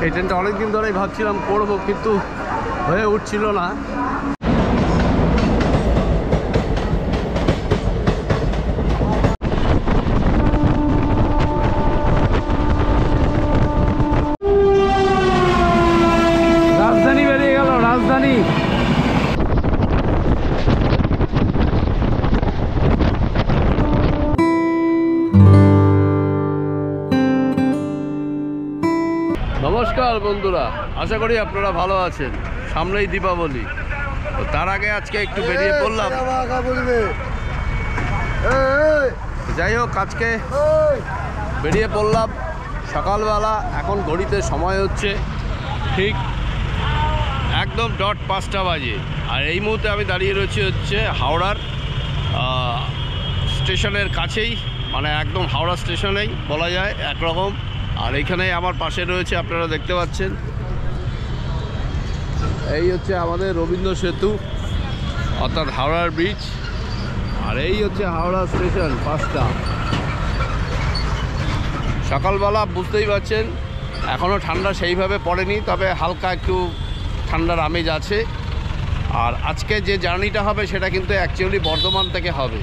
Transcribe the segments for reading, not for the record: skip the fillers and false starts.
এই ট্রেনটা অনেকদিন ধরেই ভাবছিলাম করবো, কিন্তু হয়ে উঠছিল না। রাজধানী বেরিয়ে গেল, রাজধানী। নমস্কার বন্ধুরা, আশা করি আপনারা ভালো আছেন। সামনেই দীপাবলি, তো তার আগে আজকে একটু বেরিয়ে পড়লাম। যাই হোক, আজকে বেরিয়ে পড়লাম সকালবেলা। এখন ঘড়িতে সময় হচ্ছে ঠিক একদম ডট 5টা বাজে। আর এই মুহূর্তে আমি দাঁড়িয়ে রয়েছি হচ্ছে হাওড়ার স্টেশনের কাছেই, মানে একদম হাওড়া স্টেশনেই বলা যায় একরকম। আর এইখানে আমার পাশে রয়েছে, আপনারা দেখতে পাচ্ছেন, এই হচ্ছে আমাদের রবীন্দ্র সেতু অর্থাৎ হাওড়ার ব্রিজ। আর এই হচ্ছে হাওড়া স্টেশন 5টা। সকালবেলা বুঝতেই পারছেন এখনও ঠান্ডা সেইভাবে পড়েনি, তবে হালকা একটু ঠান্ডার আমেজ আছে। আর আজকে যে জার্নিটা হবে সেটা কিন্তু অ্যাকচুয়ালি বর্ধমান থেকে হবে।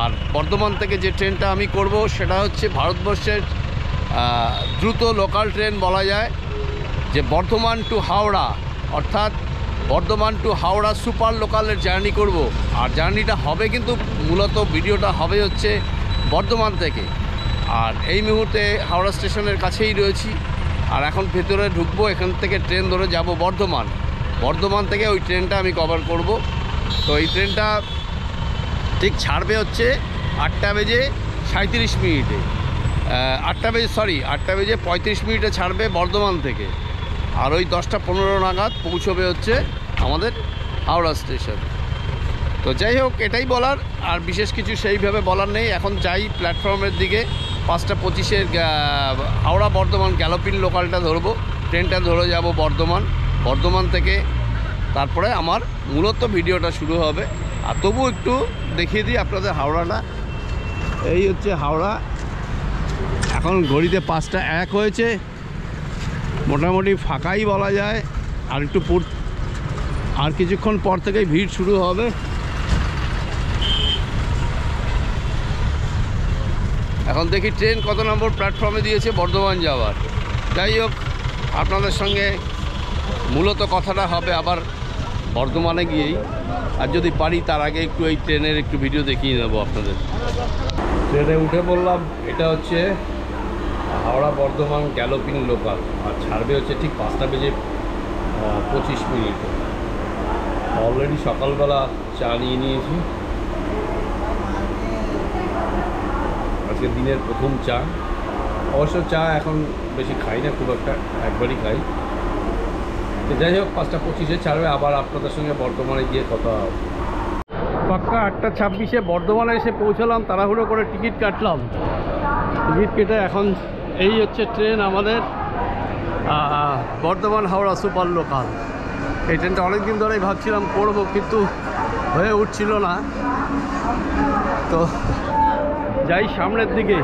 আর বর্ধমান থেকে যে ট্রেনটা আমি করব সেটা হচ্ছে ভারতবর্ষের দ্রুত লোকাল ট্রেন বলা যায়, যে বর্ধমান টু হাওড়া, অর্থাৎ বর্ধমান টু হাওড়া সুপার লোকালের জার্নি করব। আর জার্নিটা হবে কিন্তু মূলত ভিডিওটা হবে হচ্ছে বর্ধমান থেকে। আর এই মুহূর্তে হাওড়া স্টেশনের কাছেই রয়েছি। আর এখন ভেতরে ঢুকবো, এখান থেকে ট্রেন ধরে যাব বর্ধমান। বর্ধমান থেকে ওই ট্রেনটা আমি কভার করব। তো এই ট্রেনটা ঠিক ছাড়বে হচ্ছে 8টা বেজে 37 মিনিটে, 8টা বেজে 35 মিনিটে ছাড়বে বর্ধমান থেকে। আর ওই 10টা 15 নাগাদ পৌঁছবে হচ্ছে আমাদের হাওড়া স্টেশন। তো যাই হোক, এটাই বলার, আর বিশেষ কিছু সেইভাবে বলার নেই। এখন যাই প্ল্যাটফর্মের দিকে। 5টা 25-এর হাওড়া বর্ধমান গ্যালোপিন লোকালটা ধরবো, ট্রেনটা ধরে যাব বর্ধমান। বর্ধমান থেকে তারপরে আমার মূলত ভিডিওটা শুরু হবে। আর তবু একটু দেখিয়ে দিই আপনাদের হাওড়াটা। এই হচ্ছে হাওড়া। এখন ঘড়িতে 5টা 1 হয়েছে, মোটামুটি ফাঁকাই বলা যায়। আর একটু আর কিছুক্ষণ পর থেকেই ভিড় শুরু হবে। এখন দেখি ট্রেন কত নম্বর প্ল্যাটফর্মে দিয়েছে বর্ধমান যাওয়ার। যাই হোক, আপনাদের সঙ্গে মূলত কথাটা হবে আবার বর্ধমানে গিয়েই। আর যদি পারি তার আগে একটু এই ট্রেনের একটু ভিডিও দেখিয়ে নেবো আপনাদের। ট্রেনে উঠে বললাম, এটা হচ্ছে হাওড়া বর্ধমান গ্যালোপিন লোকাল। আর ছাড়বে হচ্ছে ঠিক 5টা বেজে 25 মিনিটে। অলরেডি সকালবেলা চা নিয়ে নিয়েছি, আজকে দিনের প্রথম চা। অবশ্য চা এখন বেশি খাই না, খুব একটা, একবারই খাই। তো যাই হোক, 5টা 25-এ ছাড়বে। আবার আপনাদের সঙ্গে বর্ধমানে গিয়ে কথা হবে। পাক্কা 8টা 26-এ বর্ধমানে এসে পৌঁছালাম, তাড়াহুড়ো করে টিকিট কাটলাম। টিকিট কেটে এখন এই হচ্ছে ট্রেন আমাদের বর্ধমান হাওড়া সুপার লোকাল। এই ট্রেনটা অনেকদিন ধরেই ভাবছিলাম করবো, কিন্তু হয়ে উঠছিল না। তো যাই সামনের দিকে।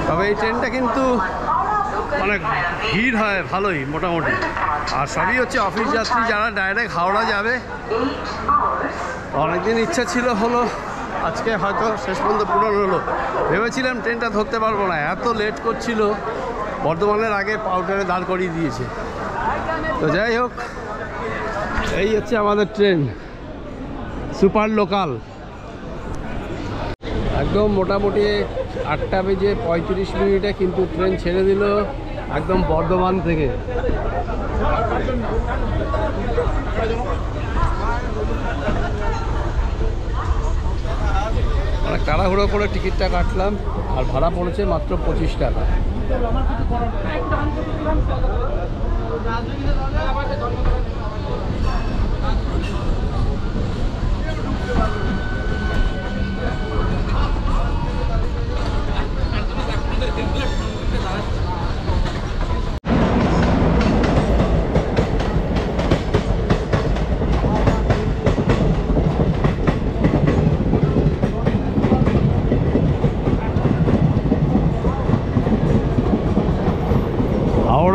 তবে এই ট্রেনটা কিন্তু অনেক ভিড় হয় ভালোই মোটামুটি। আর সবই হচ্ছে অফিস যাত্রী, যারা ডাইরেক্ট হাওড়া যাবে। অনেকদিন ইচ্ছা ছিল, হলো আজকে হয়তো শেষ পর্যন্ত পূরণ হলো। ভেবেছিলাম ট্রেনটা ধরতে পারবো না, এত লেট করছিল। বর্ধমানের আগে পাউটারে দাঁড় করিয়ে দিয়েছে। তো যাই হোক, এই হচ্ছে আমাদের ট্রেন সুপার লোকাল। একদম মোটামুটি 8টা বেজে 35 মিনিটে কিন্তু ট্রেন ছেড়ে দিল একদম বর্ধমান থেকে। অনেক তাড়াহুড়ো করে টিকিটটা কাটলাম। আর ভাড়া পড়েছে মাত্র 25 টাকা।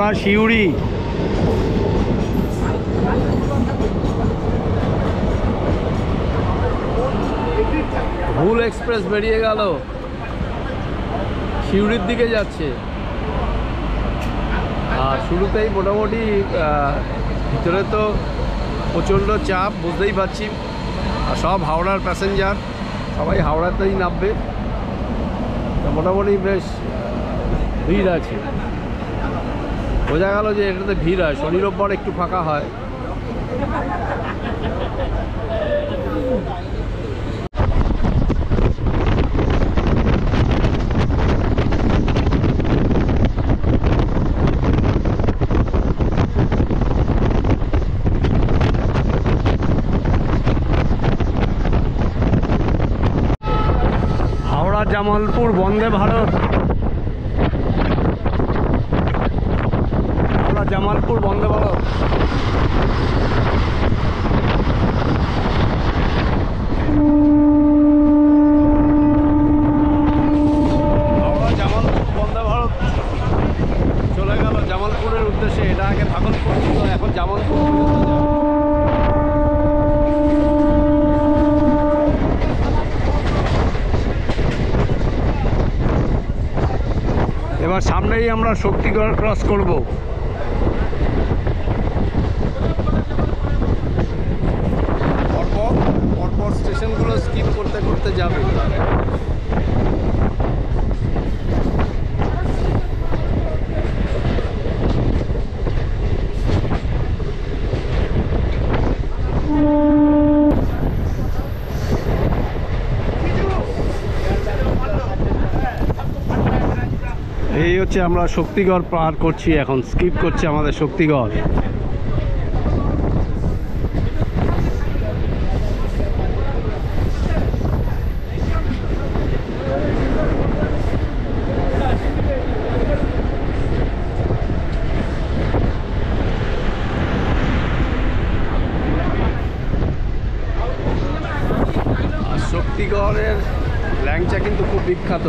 হাওড়া সিউড়ি। হুল এক্সপ্রেস বেরিয়ে গেল, সিউড়ির দিকে যাচ্ছে। আর শুরুতেই মোটামুটি ভিতরে তো প্রচণ্ড চাপ, বুঝতেই পারছি। আর সব হাওড়ার প্যাসেঞ্জার, সবাই হাওড়াতেই নামবে। মোটামুটি বেশ ভিড় আছে, বোঝা গেল যে এটাতে ভিড় হয়। শনি রোববার একটু ফাঁকা হয়। হাওড়া জামালপুর বন্দে ভারত, হাওড়া জামালপুর বন্দে ভারত। হাওড়া জামালপুর বন্দে ভারত চলে গেল জামালপুরের উদ্দেশ্যে। এটা আগে ভাগলপুর ছিল, এখন জামালপুর। এবার সামনেই আমরা শক্তিগড় ক্রস করব। পরপর স্টেশনগুলো স্কিপ করতে করতে যাবে। এই হচ্ছে আমরা শক্তিগড় পার করছি, এখন স্কিপ করছে আমাদের শক্তিগড়। আর শক্তিগড়ের ল্যাংচা কিন্তু খুব বিখ্যাত।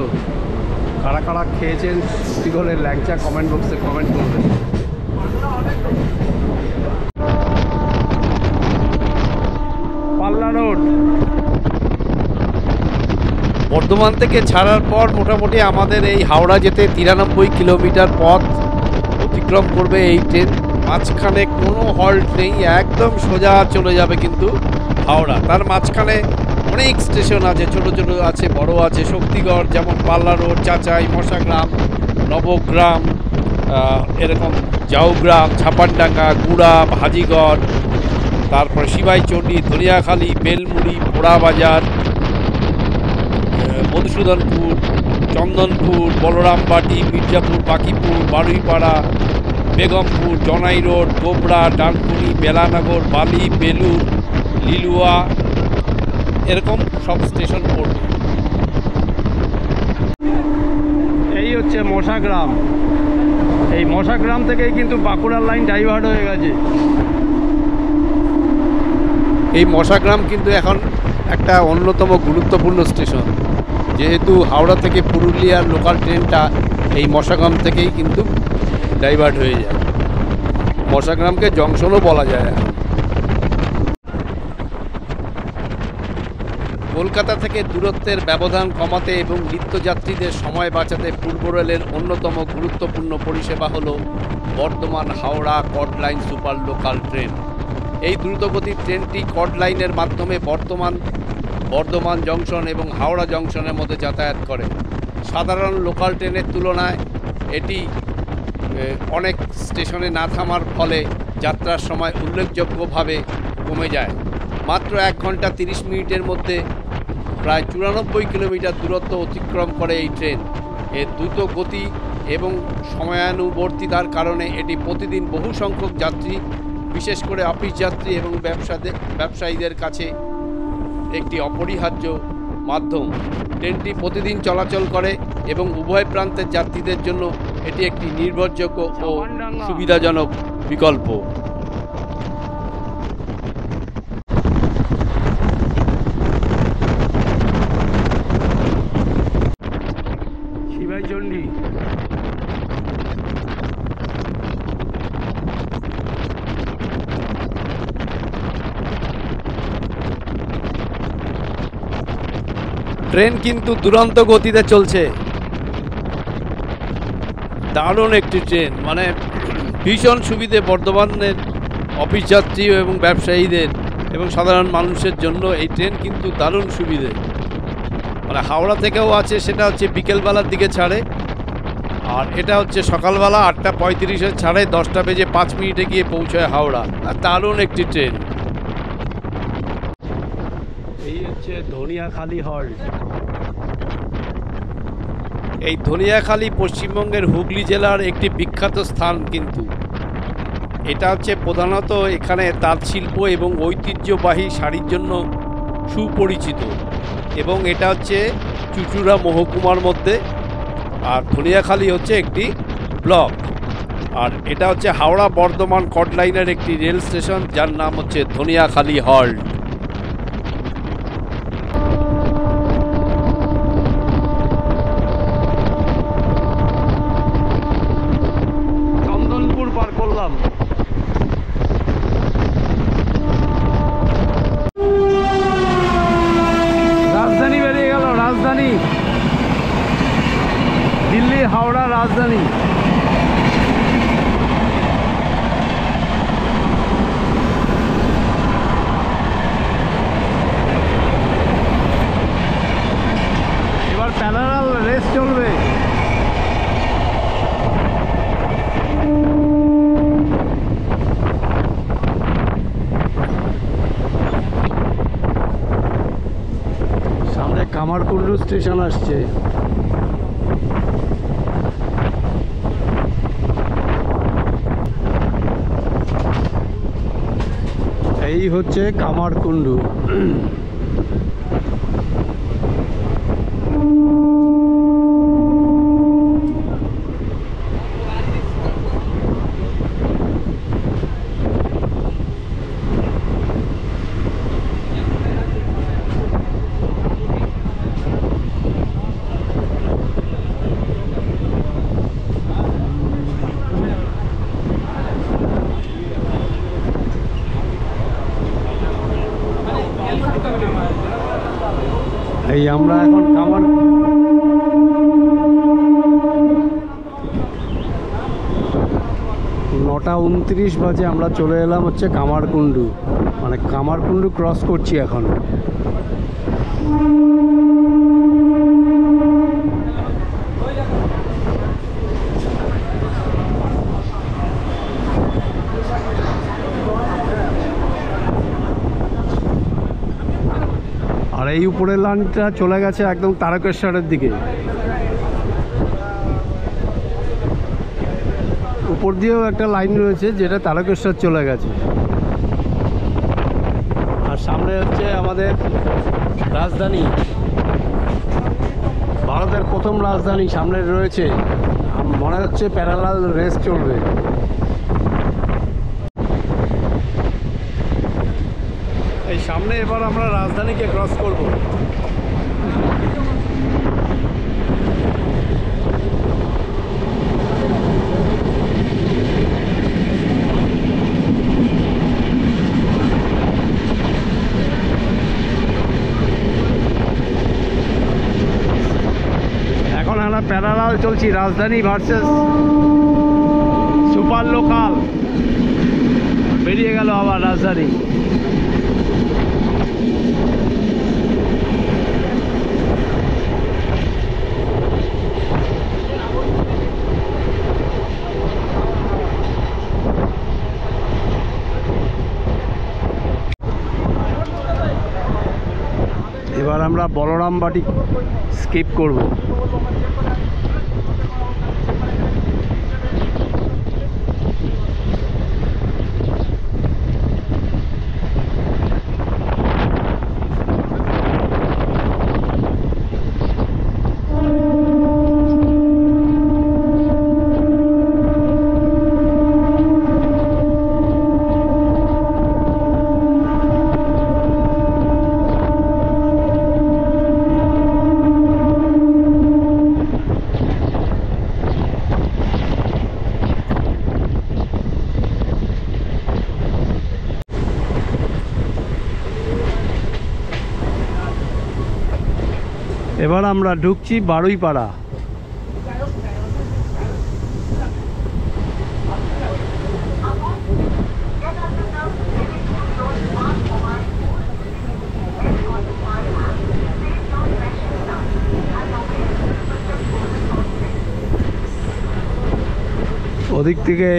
কারা কারা খেয়েছেন শক্তিগড়ের ল্যাংচা কমেন্ট বক্সে কমেন্ট করবেন। পাল্লা রোড বর্ধমান থেকে ছাড়ার পর মোটামুটি আমাদের এই হাওড়া যেতে 93 কিলোমিটার পথ অতিক্রম করবে এই ট্রেন। মাঝখানে কোনো হল্ট নেই, একদম সোজা চলে যাবে কিন্তু হাওড়া। তার মাঝখানে অনেক স্টেশন আছে, ছোট ছোট আছে, বড় আছে। শক্তিগড় যেমন পাল্লা রোড, চাচাই, মশাগ্রাম, নবগ্রাম, এরকম জাউগ্রাম, ছাপানডাঙ্গা, গুড়া, হাজিগড়, তারপরে শিবাইচণ্ডী, দরিয়াখালী, বেলমুড়ি, পোড়াবাজার, মধুসূদনপুর, চন্দনপুর, বলরামবাটি, মির্জাপুর, বাকিপুর, বারুইপাড়া, বেগমপুর, জনাই রোড, গোবরা, ডানকুনি, বেলানগর, বালি, বেলুর, লিলুয়া, এরকম সব স্টেশন পড়বে। এই হচ্ছে মশাগ্রাম। এই মশাগ্রাম থেকেই কিন্তু বাঁকুড়ার লাইন ডাইভার্ট হয়ে গেছে। এই মশাগ্রাম কিন্তু এখন একটা অন্যতম গুরুত্বপূর্ণ স্টেশন, যেহেতু হাওড়া থেকে পুরুলিয়ার লোকাল ট্রেনটা এই মশাগ্রাম থেকেই কিন্তু ডাইভার্ট হয়ে যায়। মশাগ্রামকে জংশনও বলা যায়। কলকাতা থেকে দূরত্বের ব্যবধান কমাতে এবং নিত্যযাত্রীদের সময় বাঁচাতে পূর্ব রেলের অন্যতম গুরুত্বপূর্ণ পরিষেবা হল Bardhaman Howrah cord line super local train. এই দ্রুতগতির ট্রেনটি কর্ড লাইনের মাধ্যমে বর্ধমান জংশন এবং হাওড়া জংশনের মধ্যে যাতায়াত করে। সাধারণ লোকাল ট্রেনের তুলনায় এটি অনেক স্টেশনে না থামার ফলে যাত্রার সময় উল্লেখযোগ্যভাবে কমে যায়। মাত্র 1 ঘন্টা 30 মিনিটের মধ্যে প্রায় 94 কিলোমিটার দূরত্ব অতিক্রম করে এই ট্রেন। এর দ্রুত গতি এবং সময়ানুবর্তিতার কারণে এটি প্রতিদিন বহু সংখ্যক যাত্রী, বিশেষ করে অফিস যাত্রী এবং ব্যবসায়ীদের কাছে একটি অপরিহার্য মাধ্যম। ট্রেনটি প্রতিদিন চলাচল করে এবং উভয় প্রান্তের যাত্রীদের জন্য এটি একটি নির্ভরযোগ্য ও সুবিধাজনক বিকল্প। শিবাইচণ্ডী ট্রেন কিন্তু দুরন্ত গতিতে চলছে, দারুণ একটি ট্রেন, মানে ভীষণ সুবিধে বর্ধমানের অফিস যাত্রী এবং ব্যবসায়ীদের এবং সাধারণ মানুষের জন্য এই ট্রেন কিন্তু দারুণ সুবিধে। মানে হাওড়া থেকেও আছে, সেটা হচ্ছে বিকেলবেলার দিকে ছাড়ে, আর এটা হচ্ছে সকালবেলা 8:35 ছাড়ে, 10:05 গিয়ে পৌঁছায় হাওড়া। আর দারুণ একটি ট্রেন। এই হচ্ছে ধনিয়াখালী হল্ট। এই ধনিয়াখালী পশ্চিমবঙ্গের হুগলি জেলার একটি বিখ্যাত স্থান কিন্তু। এটা হচ্ছে প্রধানত এখানে তাঁত শিল্প এবং ঐতিহ্যবাহী শাড়ির জন্য সুপরিচিত, এবং এটা হচ্ছে চুঁচুড়া মহকুমার মধ্যে। আর ধনিয়াখালী হচ্ছে একটি ব্লক। আর এটা হচ্ছে হাওড়া বর্ধমান কট লাইনের একটি রেল স্টেশন, যার নাম হচ্ছে ধনিয়াখালী হল্ট। চন্দনপুর পার করলাম। রাজধানী বেরিয়ে গেল, রাজধানী দিল্লি হাওড়া রাজধানী। এবার প্যারালাল রেস চলবে। সামনে কামারকুন্ডু স্টেশন আসছে। এই হচ্ছে কামারকুন্ডু। এই আমরা এখন 9:29 বাজে আমরা চলে এলাম হচ্ছে কামারকুন্ডু, মানে কামারকুন্ডু ক্রস করছি এখন। আর এই উপরের লাইনটা চলে গেছে একদম তারকেশ্বরের দিকে। উপর দিয়েও একটা লাইন রয়েছে যেটা তারকেশ্বর চলে গেছে। আর সামনে হচ্ছে আমাদের রাজধানী, ভারতের প্রথম রাজধানী সামনে রয়েছে। মনে হচ্ছে প্যারালাল রেস চলবে। এই সামনে এবার আমরা রাজধানীকে ক্রস করব। এখন আমরা প্যারালাল চলছি, রাজধানী ভার্সেস সুপার লোকাল। বেরিয়ে গেল আবার রাজধানী। এবার আমরা বলরামবাটি স্কিপ করব। আমরা ঢুকছি বারুইপাড়া। ওদিক থেকে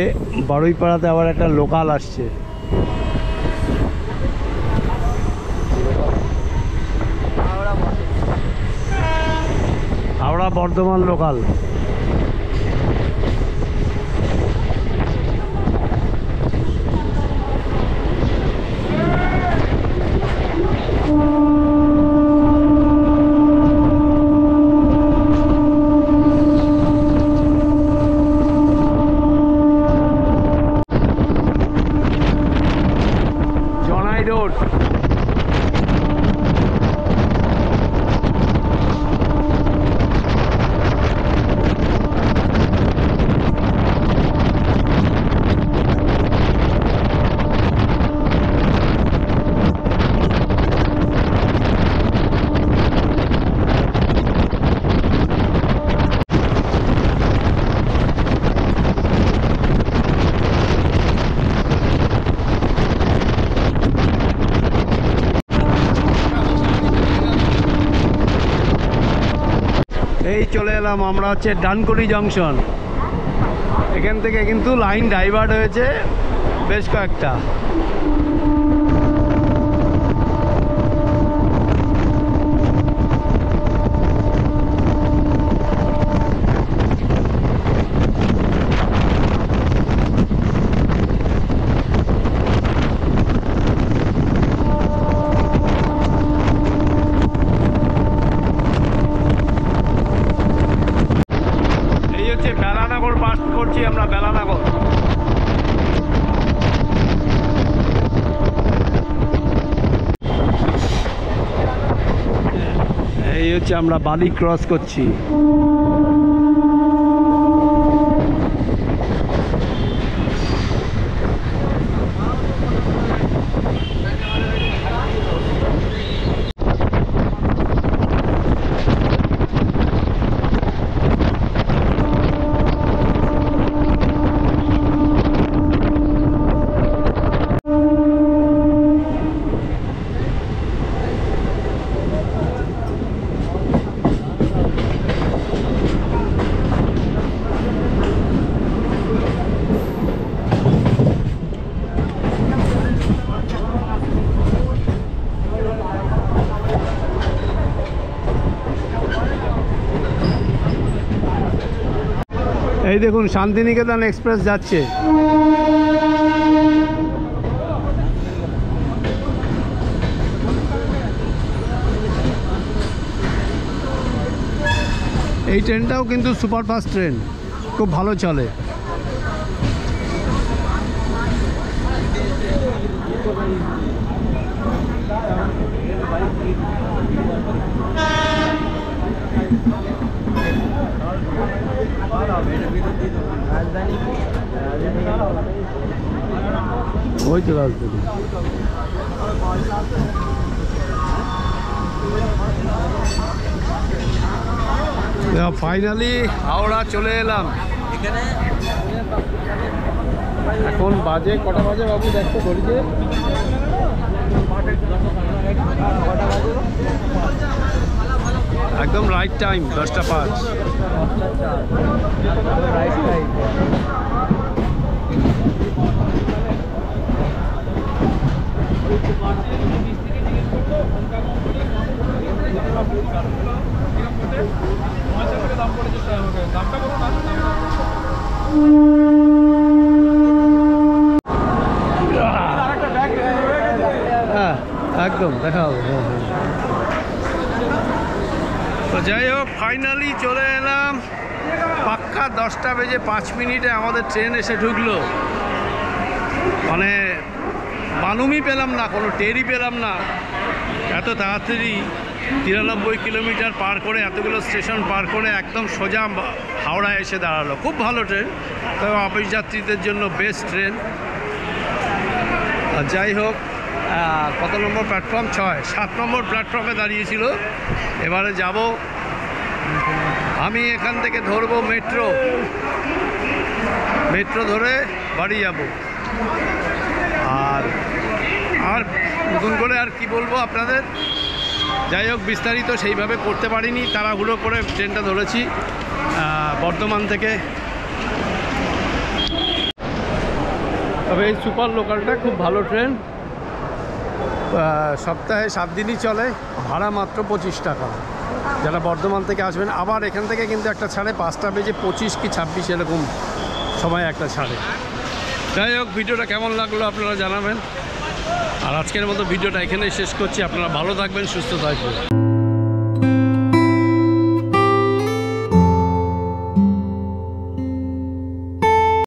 বারুইপাড়াতে আবার একটা লোকাল আসছে। হাওড়া বর্ধমান লোকাল। জনাই রোড। এই চলে এলাম আমরা হচ্ছে ডানকুনি জংশন। এখান থেকে কিন্তু লাইন ডাইভার্ট হয়েছে বেশ কয়েকটা। বেলানগর পাস করছি আমরা, বেলানগর। এই হচ্ছে আমরা বালি ক্রস করছি। এই দেখুন শান্তিনিকেতন এক্সপ্রেস যাচ্ছে। এই ট্রেনটাও কিন্তু সুপারফাস্ট ট্রেন, খুব ভালো চলে। ওই তো রাজধানী। ফাইনালি হাওড়া চলে এলাম। এখন বাজে কটা বাজে বাবু দেখতে ঘড়িতে? একদম রাইট টাইম, 10:05। Right time. হ্যাঁ একদম দেখা হবে। তো যাই হোক ফাইনালি চলে এলাম। পাক্কা 10:05 আমাদের ট্রেন এসে ঢুকলো। মানে মালুমই পেলাম না, কোনো টেরই পেলাম না। এত তাড়াতাড়ি 93 কিলোমিটার পার করে, এতগুলো স্টেশন পার করে একদম সোজা হাওড়া এসে দাঁড়ালো। খুব ভালো ট্রেন, তবে অফিস যাত্রীদের জন্য বেস্ট ট্রেন। আর যাই হোক, কত নম্বর প্ল্যাটফর্ম? 6, 7 নম্বর প্ল্যাটফর্মে দাঁড়িয়েছিল। এবারে যাব আমি এখান থেকে ধরবো মেট্রো ধরে বাড়ি যাব। আর আর নতুন করে আর কি বলবো আপনাদের, যাই হোক বিস্তারিত সেইভাবে করতে পারিনি, তাড়াহুড়ো করে ট্রেনটা ধরেছি বর্ধমান থেকে। তবে এই সুপার লোকালটা খুব ভালো ট্রেন, সপ্তাহে 7 দিনই চলে, ভাড়া মাত্র 25 টাকা। যারা বর্ধমান থেকে আসবেন, আবার এখান থেকে কিন্তু একটা ছাড়ে 5টা বেজে 25 কি 26 এরকম সময় একটা ছাড়ে। যাই হোক ভিডিওটা কেমন লাগলো আপনারা জানাবেন। আর আজকের মতো ভিডিওটা এখানেই শেষ করছি। আপনারা ভালো থাকবেন, সুস্থ থাকবেন।